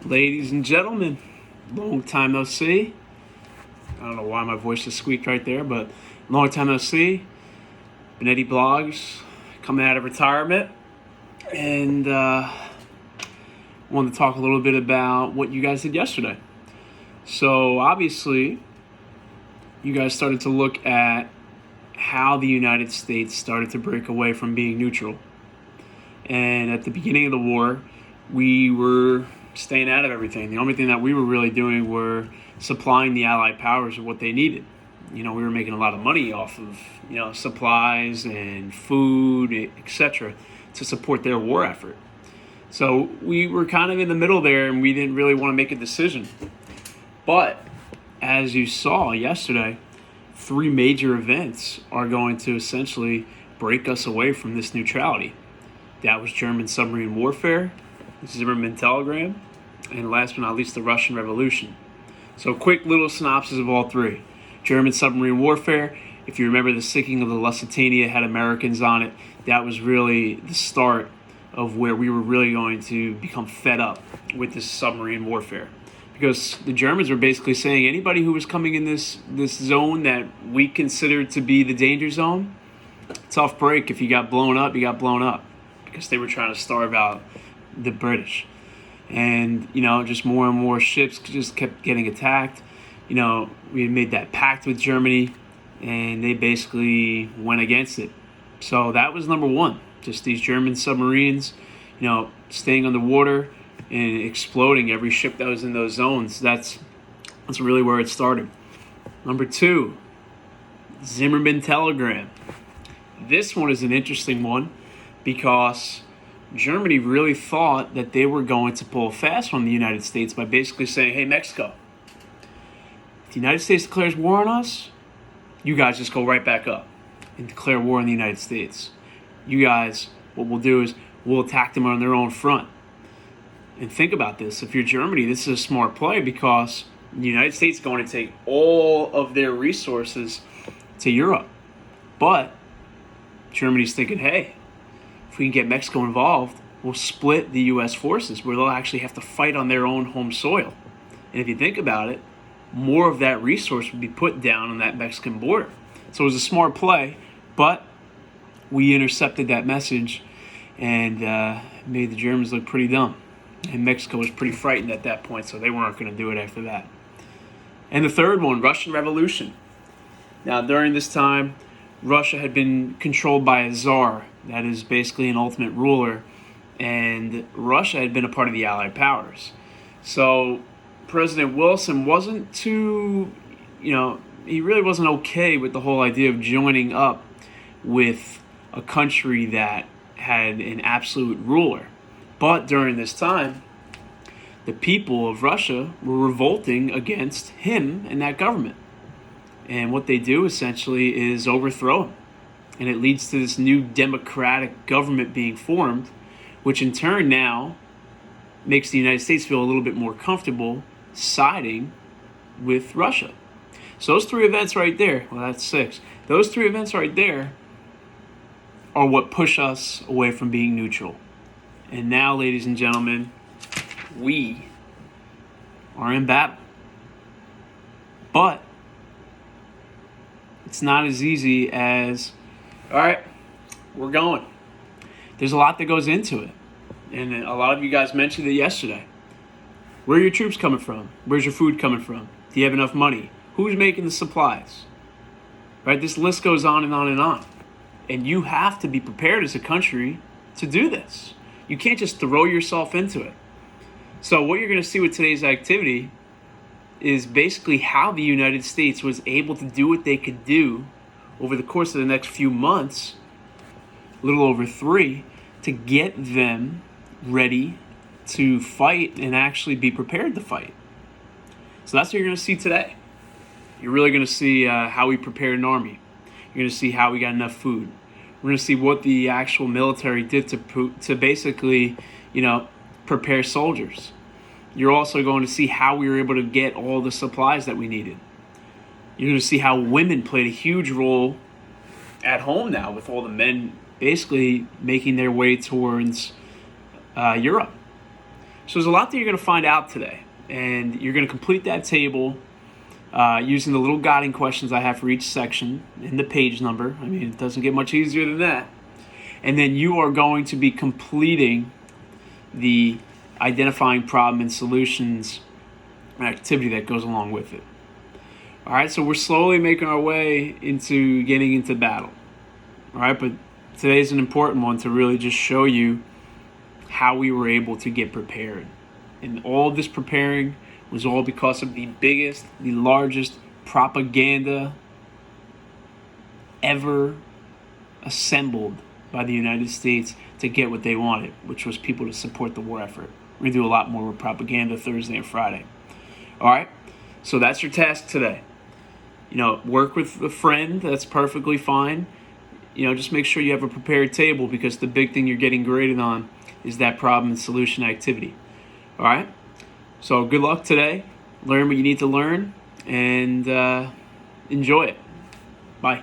Ladies and gentlemen, long time no see. I don't know why my voice just squeaked right there, but long time no see. Bennetti Blogs coming out of retirement, and wanted to talk a little bit about what you guys did yesterday. So obviously, you guys started to look at how the United States started to break away from being neutral. And at the beginning of the war, we were staying out of everything. The only thing that we were really doing were supplying the Allied powers with what they needed. We were making a lot of money off of, supplies and food, etc., to support their war effort. So we were kind of in the middle there, and we didn't really want to make a decision. But as you saw yesterday, 3 major events are going to essentially break us away from this neutrality. That was German submarine warfare, Zimmerman telegram, and last but not least, the Russian Revolution. So quick little synopsis of all 3. German submarine warfare, if you remember the sinking of the Lusitania had Americans on it, that was really the start of where we were really going to become fed up with this submarine warfare. Because the Germans were basically saying anybody who was coming in this zone that we considered to be the danger zone, tough break. If you got blown up, you got blown up. Because they were trying to starve out the British. And, just more and more ships just kept getting attacked. We had made that pact with Germany, and they basically went against it. So that was number 1. Just these German submarines, staying underwater and exploding every ship that was in those zones. That's really where it started. Number 2, Zimmerman telegram. This one is an interesting one because Germany really thought that they were going to pull fast on the United States by basically saying, hey, Mexico, if the United States declares war on us, you guys just go right back up and declare war on the United States. You guys, what we'll do is we'll attack them on their own front. And think about this. If you're Germany, this is a smart play because the United States is going to take all of their resources to Europe. But Germany's thinking, hey, if we can get Mexico involved, we'll split the U.S. forces where they'll actually have to fight on their own home soil. And if you think about it, more of that resource would be put down on that Mexican border. So it was a smart play, but we intercepted that message and made the Germans look pretty dumb. And Mexico was pretty frightened at that point, so they weren't going to do it after that. And the third one, Russian Revolution. Now, during this time, Russia had been controlled by a czar, that is basically an ultimate ruler, and Russia had been a part of the Allied powers. So President Wilson wasn't too, he really wasn't okay with the whole idea of joining up with a country that had an absolute ruler. But during this time, the people of Russia were revolting against him and that government. And what they do essentially is overthrow him. And it leads to this new democratic government being formed, which in turn now makes the United States feel a little bit more comfortable siding with Russia. So those 3 events right there, well, that's 6. Those 3 events right there are what push us away from being neutral. And now, ladies and gentlemen, we are in battle. But it's not as easy as, all right, we're going. There's a lot that goes into it. And a lot of you guys mentioned it yesterday. Where are your troops coming from? Where's your food coming from? Do you have enough money? Who's making the supplies? Right? This list goes on and on and on. And you have to be prepared as a country to do this. You can't just throw yourself into it. So what you're going to see with today's activity is basically how the United States was able to do what they could do over the course of the next few months, a little over 3, to get them ready to fight and actually be prepared to fight. So that's what you're going to see today. You're really going to see how we prepared an army. You're going to see how we got enough food. We're going to see what the actual military did to basically, prepare soldiers. You're also going to see how we were able to get all the supplies that we needed. You're going to see how women played a huge role at home now, with all the men basically making their way towards Europe. So there's a lot that you're going to find out today, and you're going to complete that table using the little guiding questions I have for each section and the page number. I mean, it doesn't get much easier than that. And then you are going to be completing the identifying problem and solutions activity that goes along with it. All right, so we're slowly making our way into getting into battle. All right, but today's an important one to really just show you how we were able to get prepared. And all of this preparing was all because of the biggest, the largest propaganda ever assembled by the United States to get what they wanted, which was people to support the war effort. We're going to do a lot more with propaganda Thursday and Friday. All right, so that's your task today. Work with a friend, that's perfectly fine. Just make sure you have a prepared table, because the big thing you're getting graded on is that problem and solution activity. All right, so good luck today. Learn what you need to learn, and enjoy it. Bye.